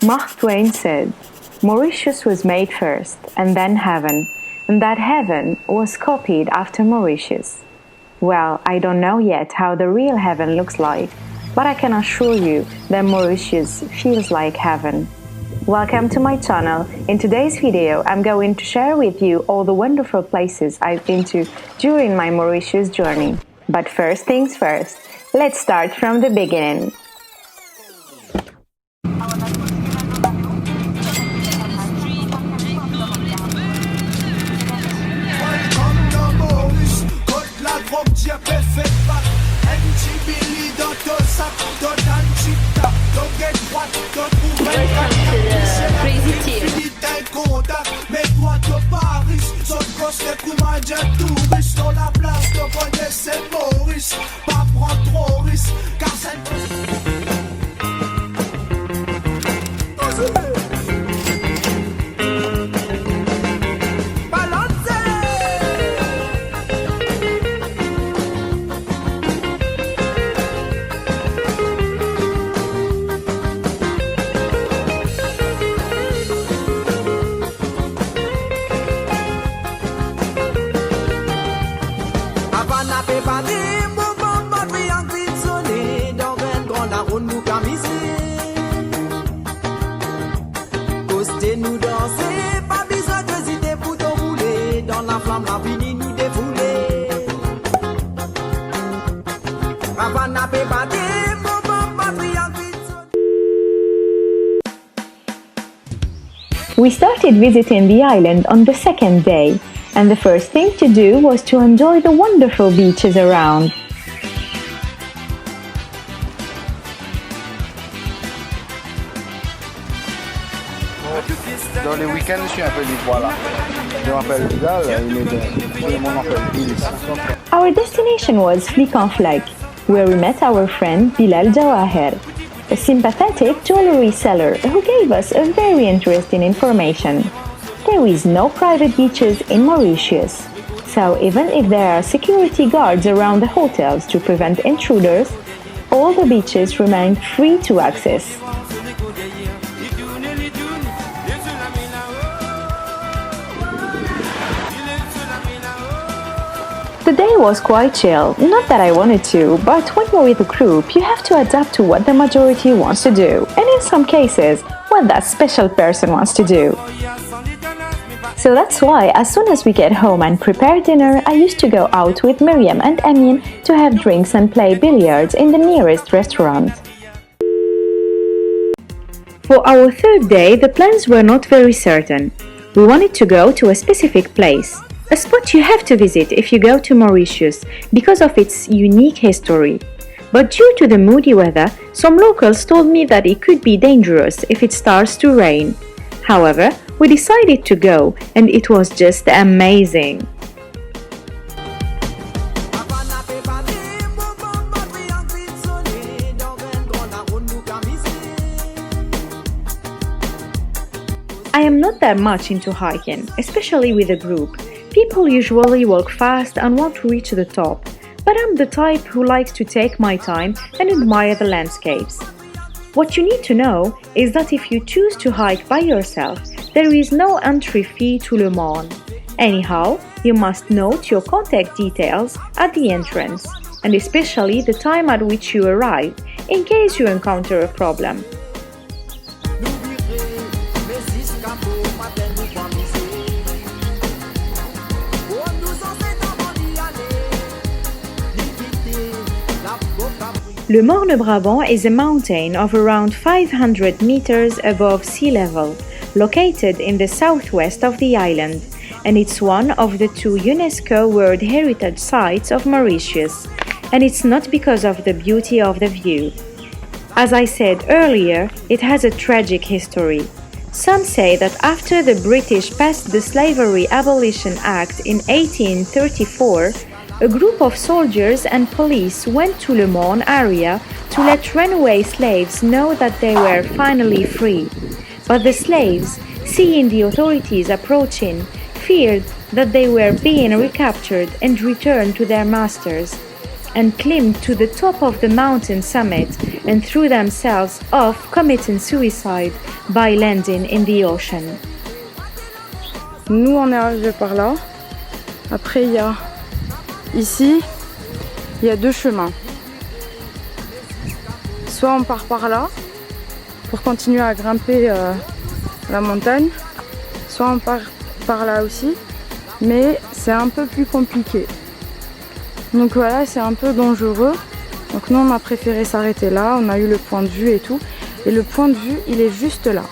Mark Twain said, Mauritius was made first, and then heaven, and that heaven was copied after Mauritius. Well, I don't know yet how the real heaven looks like, but I can assure you that Mauritius feels like heaven. Welcome to my channel. In today's video, I'm going to share with you all the wonderful places I've been to during my Mauritius journey. But first things first, let's start from the beginning. We started visiting the island on the second day, and the first thing to do was to enjoy the wonderful beaches around. Dans les week-ends, je suis un peu libre, voilà. Je m'appelle Bilal, tout le monde m'appelle Bill. Our destination was Flic-en-Flac, where we met our friend Bilal Jawahir, a sympathetic jewelry seller who gave us a very interesting information. There is no private beaches in Mauritius, so even if there are security guards around the hotels to prevent intruders, all the beaches remain free to access. The day was quite chill, not that I wanted to, but when you're with a group, you have to adapt to what the majority wants to do, and in some cases, what that special person wants to do. So that's why, as soon as we get home and prepare dinner, I used to go out with Miriam and Amin to have drinks and play billiards in the nearest restaurant. For our third day, the plans were not very certain. We wanted to go to a specific place, a spot you have to visit if you go to Mauritius because of its unique history. But due to the moody weather, some locals told me that it could be dangerous if it starts to rain. However, we decided to go, and it was just amazing. I am not that much into hiking, especially with a group. People usually walk fast and want to reach the top, but I'm the type who likes to take my time and admire the landscapes. What you need to know is that if you choose to hike by yourself, there is no entry fee to Le Mans. Anyhow, you must note your contact details at the entrance, and especially the time at which you arrive, in case you encounter a problem. Le Morne-Brabant is a mountain of around 500 meters above sea level, located in the southwest of the island, and it's one of the two UNESCO World Heritage Sites of Mauritius, and it's not because of the beauty of the view. As I said earlier, it has a tragic history. Some say that after the British passed the Slavery Abolition Act in 1834, a group of soldiers and police went to Le Mans area to let runaway slaves know that they were finally free. But the slaves, seeing the authorities approaching, feared that they were being recaptured and returned to their masters. and climbed to the top of the mountain summit and threw themselves off, committing suicide by landing in the ocean. Nous, on est arrivés par là. Après, ici, il y a deux chemins. Soit on part par là pour continuer à grimper la montagne, soit on part par là aussi, mais c'est un peu plus compliqué. Donc voilà, c'est un peu dangereux. Donc nous, on a préféré s'arrêter là, on a eu le point de vue et tout. Et le point de vue, il est juste là.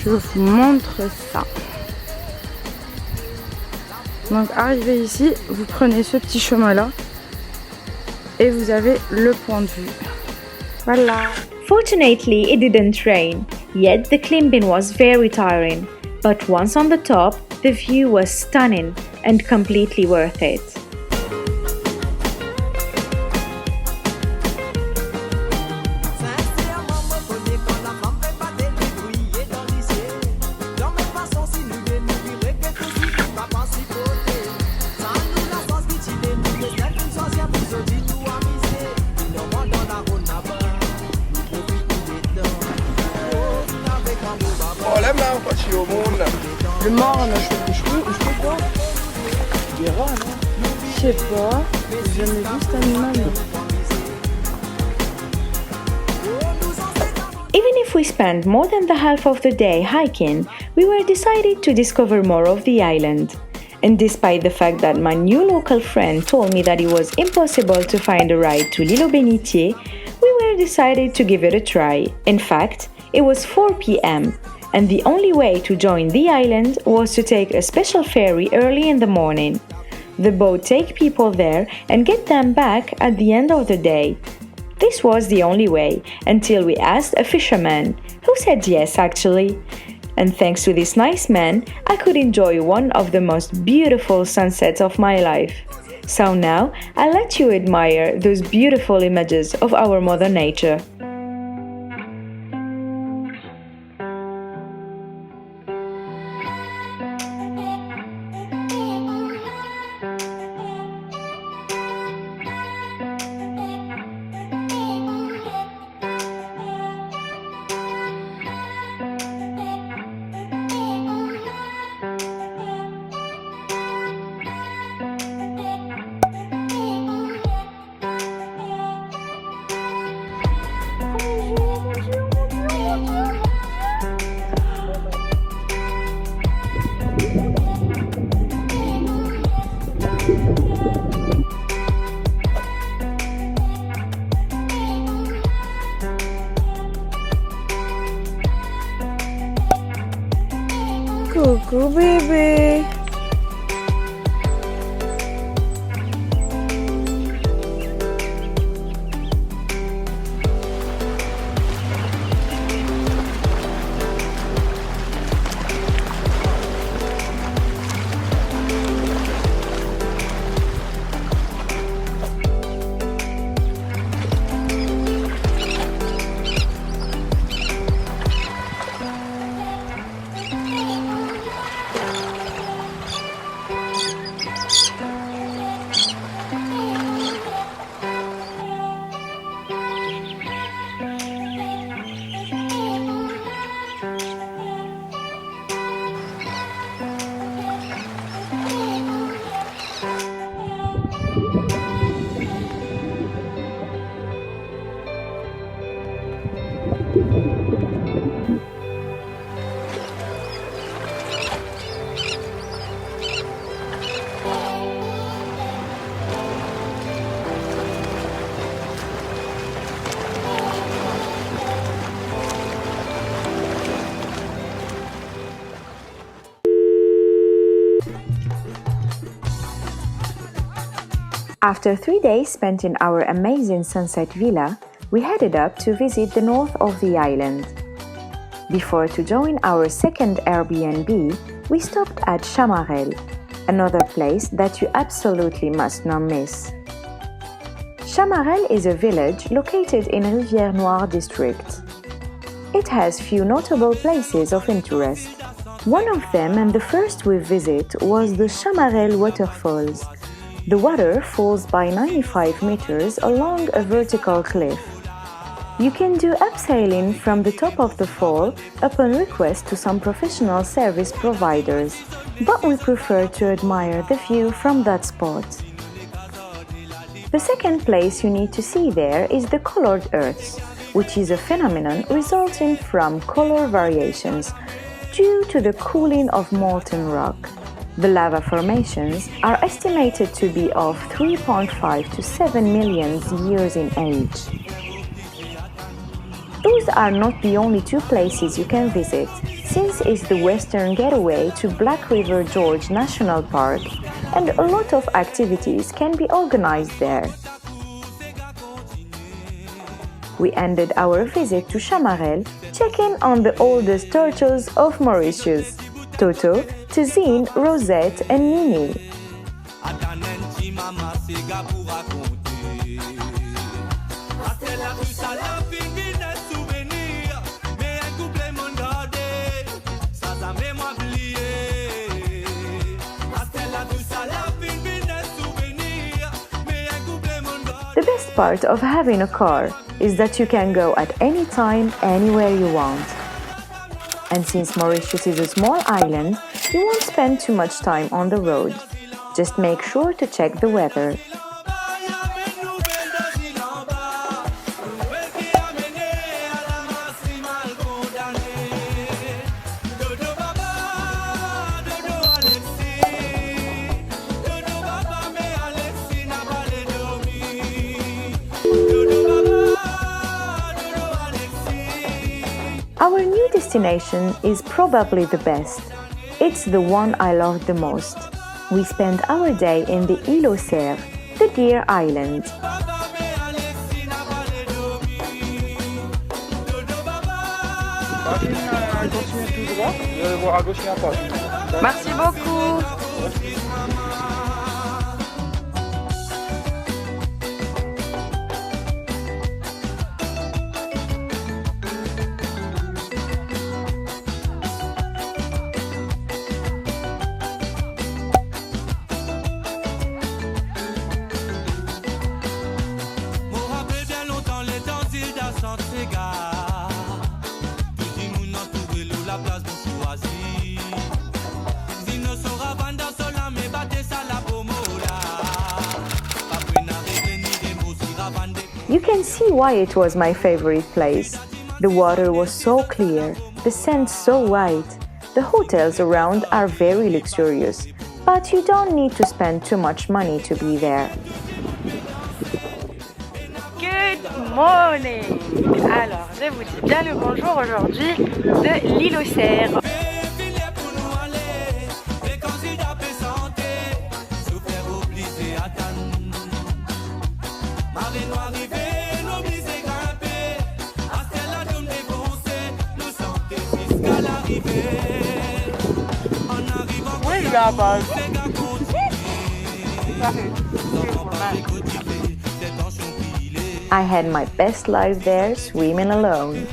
Je vous montre ça. Donc arrivé ici, vous prenez ce petit chemin là et vous avez le point de vue. Voilà. Fortunately, it didn't rain, yet the climbing was very tiring. But once on the top, the view was stunning and completely worth it. Le morne, je peux quoi? Des rats, non? Je sais pas, j'ai jamais vu cet animal. Even if we spent more than the half of the day hiking, we were decided to discover more of the island. And despite the fact that my new local friend told me that it was impossible to find a ride to l'île aux Bénitiers, we were decided to give it a try. In fact, it was 4 p.m. and the only way to join the island was to take a special ferry early in the morning. The boat takes people there and get them back at the end of the day. This was the only way until we asked a fisherman, who said yes actually. And thanks to this nice man, I could enjoy one of the most beautiful sunsets of my life. So now I'll let you admire those beautiful images of our Mother Nature. Coucou bébé. After 3 days spent in our amazing sunset villa, we headed up to visit the north of the island. Before to join our second Airbnb, we stopped at Chamarel, another place that you absolutely must not miss. Chamarel is a village located in Rivière Noire district. It has few notable places of interest. One of them and the first we visit was the Chamarel waterfalls. The water falls by 95 meters along a vertical cliff. You can do abseiling from the top of the fall upon request to some professional service providers, but we prefer to admire the view from that spot. The second place you need to see there is the colored earths, which is a phenomenon resulting from color variations due to the cooling of molten rock. The lava formations are estimated to be of 3.5 to 7 million years in age. Those are not the only two places you can visit, since it's the western getaway to Black River Gorge National Park, and a lot of activities can be organized there. We ended our visit to Chamarel, checking on the oldest turtles of Mauritius, Toto, Tizine, Rosette, and Nini. The best part of having a car is that you can go at any time, anywhere you want. And since Mauritius is a small island, you won't spend too much time on the road. Just make sure to check the weather. Our new destination is probably the best. It's the one I love the most. We spent our day in the Île aux Cerfs, the Deer Island. Merci beaucoup. You can see why it was my favorite place. The water was so clear, the sand so white. The hotels around are very luxurious, but you don't need to spend too much money to be there. Good morning! Alors, je vous dis bien le bonjour aujourd'hui de l'île aux Cerfs. I had my best life there, swimming alone.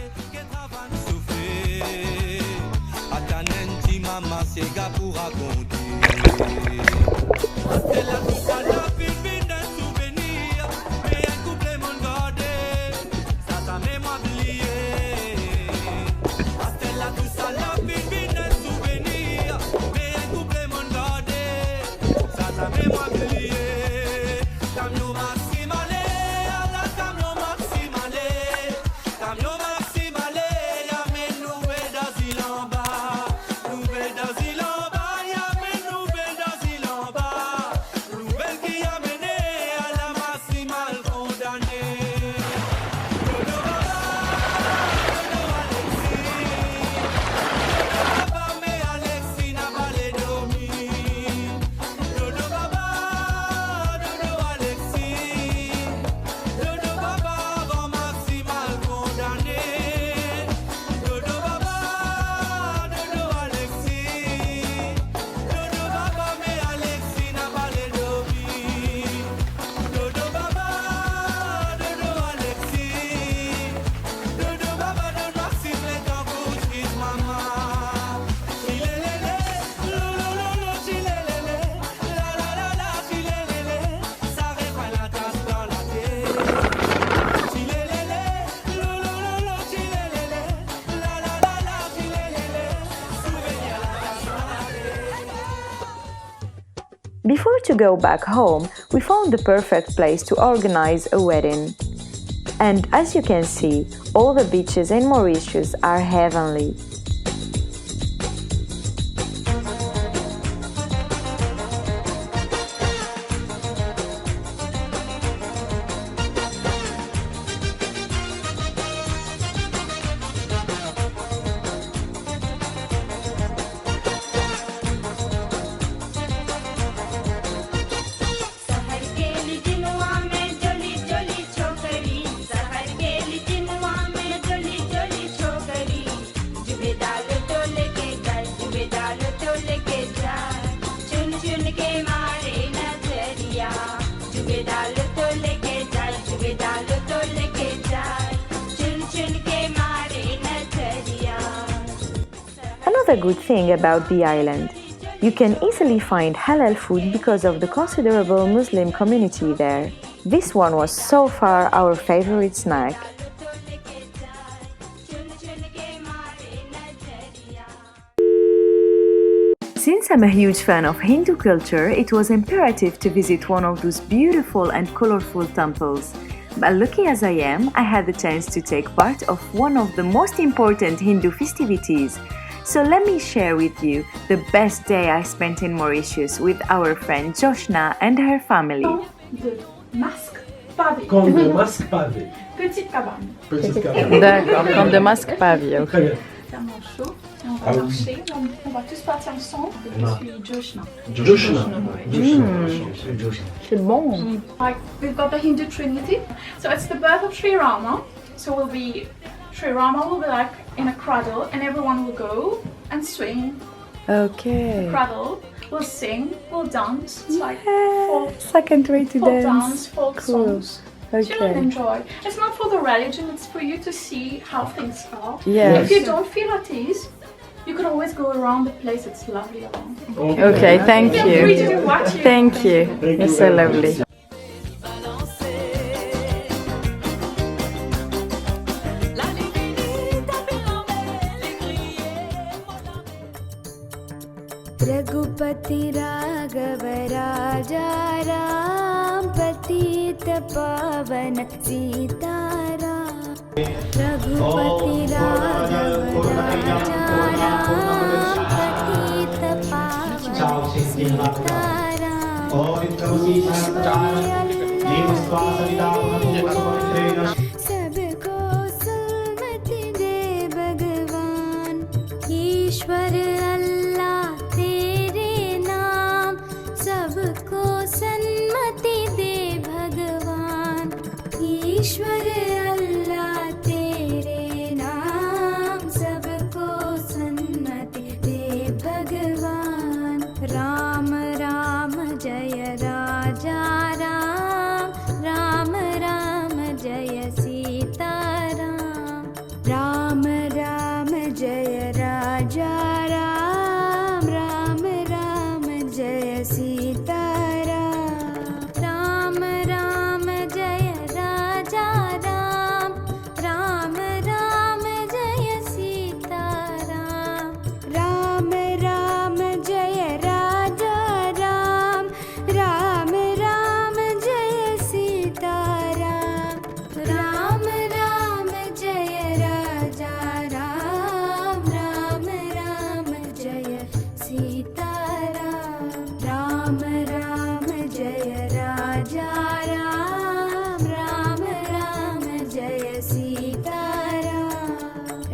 Before to go back home, we found the perfect place to organize a wedding. And as you can see, all the beaches in Mauritius are heavenly. Another good thing about the island, you can easily find halal food because of the considerable Muslim community there. This one was so far our favorite snack. Since I'm a huge fan of Hindu culture, it was imperative to visit one of those beautiful and colorful temples. But lucky as I am, I had the chance to take part of one of the most important Hindu festivities. So let me share with you the best day I spent in Mauritius with our friend Joshna and her family. De masque pavé. Comme de masque pavé. Petite cabane. Petite cabane. D'accord, comme de masque pavé. Très bien. Tellement chaud. Et on va marcher. On va tous partir ensemble. Je suis Joshna. Joshna. C'est bon. Like, we've got the Hindu Trinity. So it's the birth of Sri Rama. So Sri Rama will be like in a cradle and everyone will go and swing Okay. the cradle. We'll sing, we'll dance. It's like Yes, I can't wait to folk dance. dance, folk Cool. songs. Chill and Okay. enjoy. It's not for the religion, it's for you to see how things are. Yes. If you don't feel at ease, you can always go around the place, it's lovely around. Okay, thank Feel free to you. do what you Thank you. You're so lovely. Raghupati राघव राजा राम पतित पावन सीताराम रघुपति राघव राजा राम पतित पावन सीताराम सबको सन्मति दे भगवान ईश्वर अल्लाह तेरे नाम सबको सन्मति दे भगवान ईश्वर अल्लाह तेरे नाम सबको सन्मति दे भगवान राम राम जय राजा राम राम राम जय सीताराम राम राम जय राजा राम राम राम जय सीताराम राम राम जय राजा राम राम राम जय सीताराम राम राम जय राजा राम राम राम जय सीताराम राम राम जय राजा राम राम राम जय सीताराम राम राम जय राजा राम राम राम जय सीताराम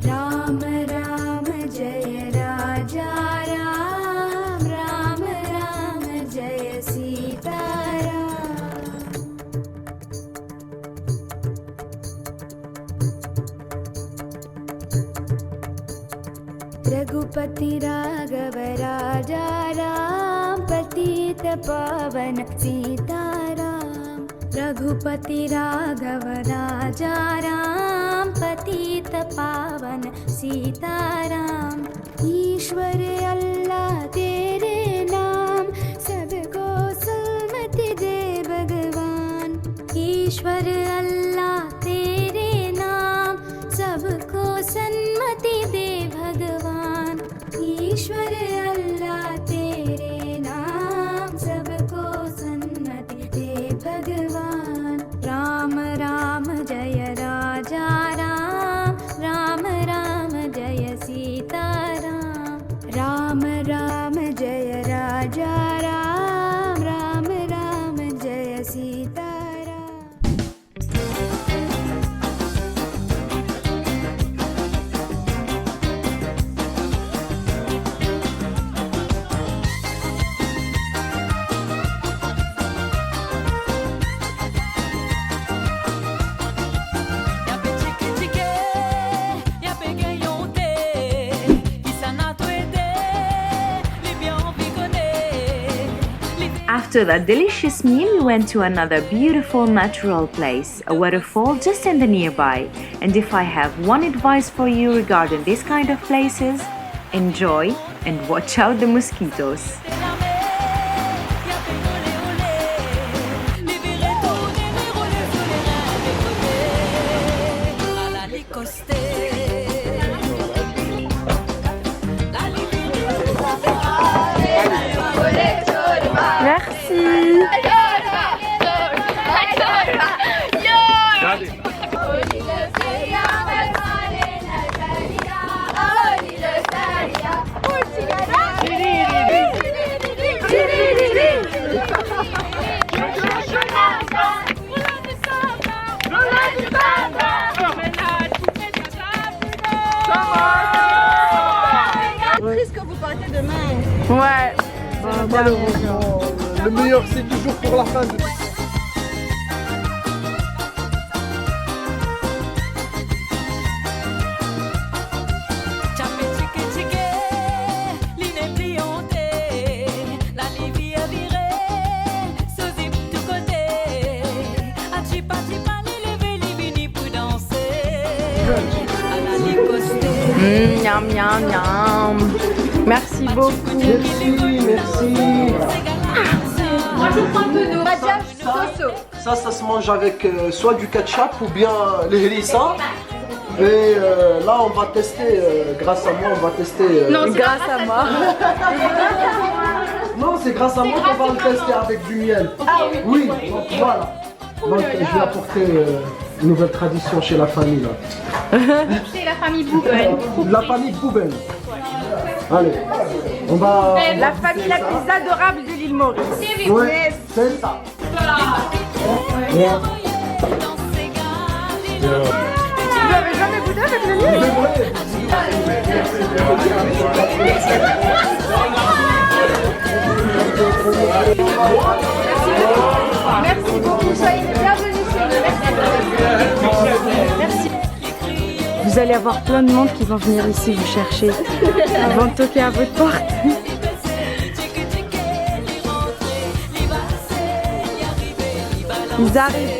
राम राम जय राजा राम राम राम जय सीताराम रघुपति राघव राजा राम पतित पावन सीताराम रघुपति राघव राजा राम पतित पावन सीताराम ईश्वर अल्लाह तेरे नाम सबको सन्मति दे भगवान ईश्वर अल्लाह तेरे नाम सबको सन्मति दे भगवान ईश्वर अल्लाह तेरे नाम सबको After that delicious meal, we went to another beautiful natural place, a waterfall just in the nearby. And if I have one advice for you regarding this kind of places, enjoy and watch out the mosquitoes. Triste que vous partez demain. Ouais. Malheureusement, le meilleur c'est toujours pour la fin. Miam, miam, miam. Merci beaucoup. Merci. Moi je prends un peu d'eau. Ça se mange avec soit du ketchup ou bien les hérissons. Et là on va tester, grâce à moi on va tester... Non, c'est grâce à moi. Non, c'est grâce à moi qu'on va le tester avec du miel. Ah oui. Oui, donc voilà. Donc je vais apporter une nouvelle tradition chez la famille là. C'est la famille Bouben. La famille Bouben. Allez, on va... La famille la plus adorable de l'île Maurice. Ouais, c'est ça. Ouais. Vous avez jamais goûté avec le miel? Merci beaucoup, soyez les bienvenus chez nous. Merci. Vous allez avoir plein de monde qui vont venir ici vous chercher. Ils vont toquer à votre porte. Ils arrivent.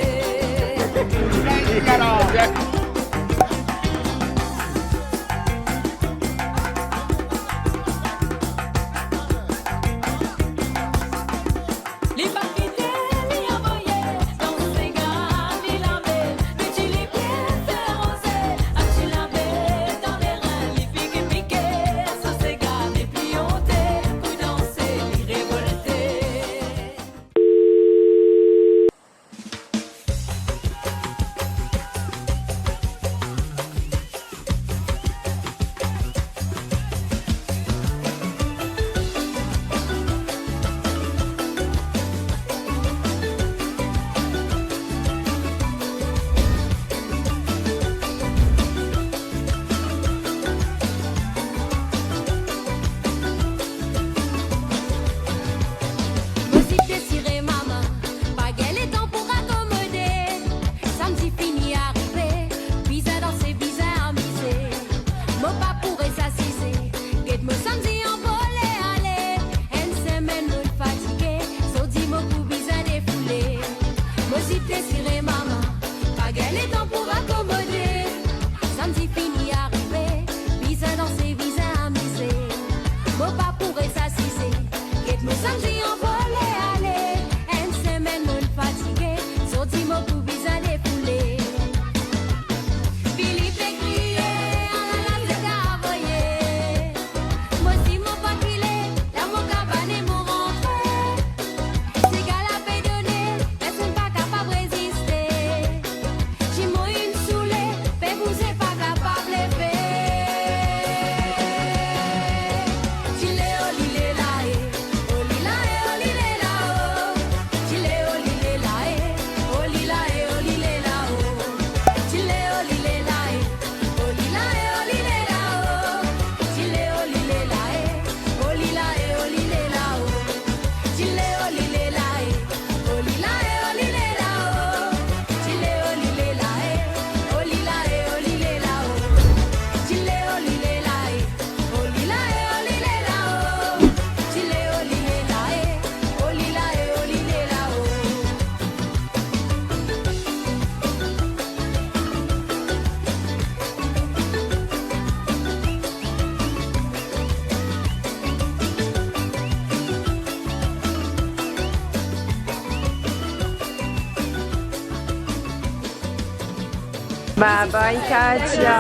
Bye bye Katia.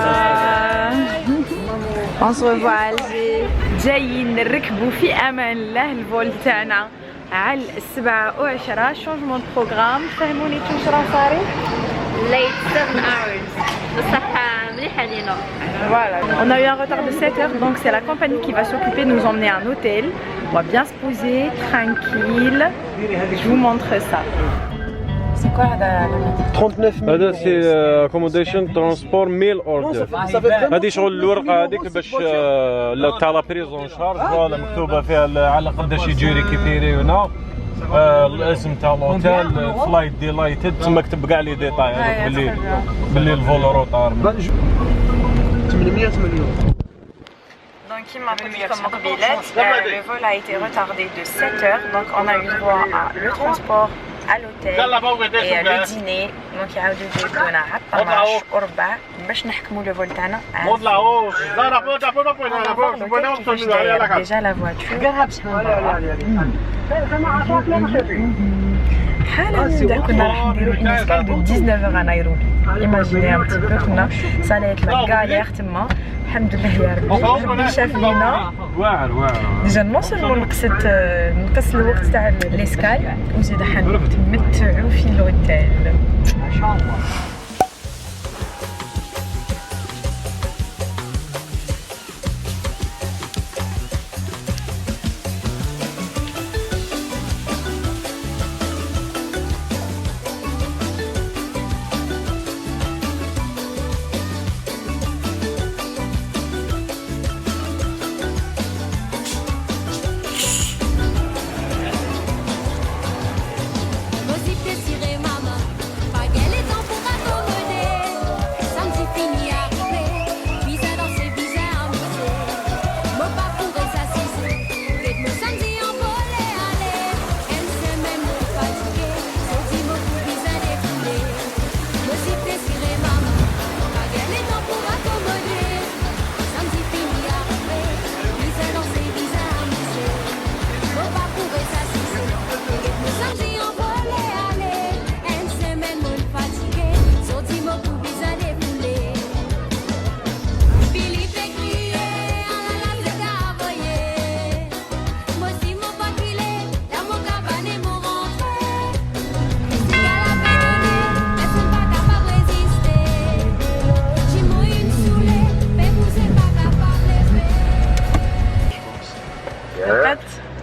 On se revoit à Alger. جايين نركبوا في امان الله الفول تاعنا على 7 و10 شونجمون بروغرام. فهموني واش راه صاري؟ late 7 hours. بصح مليحة لينا. Voilà, on a eu un retard de 7 heures, donc c'est la compagnie qui va s'occuper de nous emmener à un hôtel. On va bien se poser, tranquille. Je vous montre ça. C'est quoi la 39 000. هذا سي اكوموديشن ترونسبور ميل اوردر. هذه شغل الورقه هذيك باش تاع لا بريزون شارج فوالا مكتوبه فيها على قداش يجي ريكيبيري هنا الاسم تاع لوتيل فلايت ديلايتد تما مكتوب كاع لي ديتاي هذوك باللي الفول روطار 800 مليون. Donc il m'a pris comme mobilette. Le vol a été retardé de 7 heures, donc on a eu droit à le transport, à l'hôtel et le dîner. Donc il y a eu deux dona عطماش وربع باش نحكموا le vol تاعنا. On va déjà la voiture. حالا كنا راح نديرو une escale de 19 à Nairobi. Imaginez un petit peu كنا ça allait être la galère تما. الحمد لله يا ربي ربي شاف لينا. ديجا نو سولمون نقص الوقت تاع الاسكال وزيد حنتمتعوا في الهوتيل.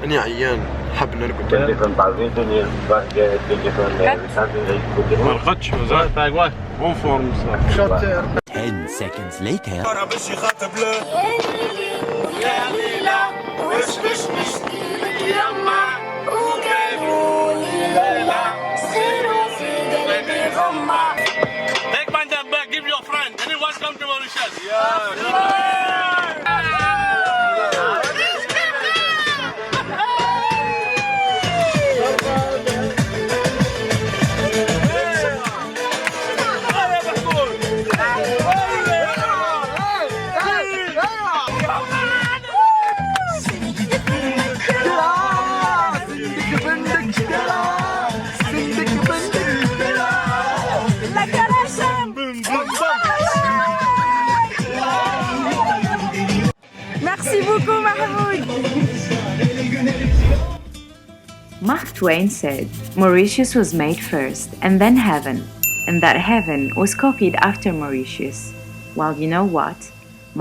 أنا عيان حاب نرقد. ما رقدش مازال تاع واحد اون فورم صح. شاطر. 10 seconds later. انا باش يخاطب له يا ليلى واش باش نشتي لك يما وقالوا لي لا سيروا في قلبي غمة. Take my dad back, give your friend. Anyone come to Mauritius? Yeah. Merci beaucoup, Mahmoud. Mark Twain said, Mauritius was made first and then heaven, and that heaven was copied after Mauritius. Well, you know what?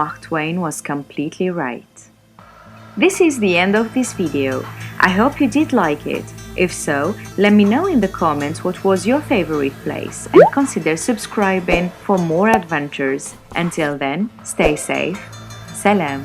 Mark Twain was completely right. This is the end of this video. I hope you did like it. If so, let me know in the comments what was your favorite place and consider subscribing for more adventures. Until then, stay safe. Salam.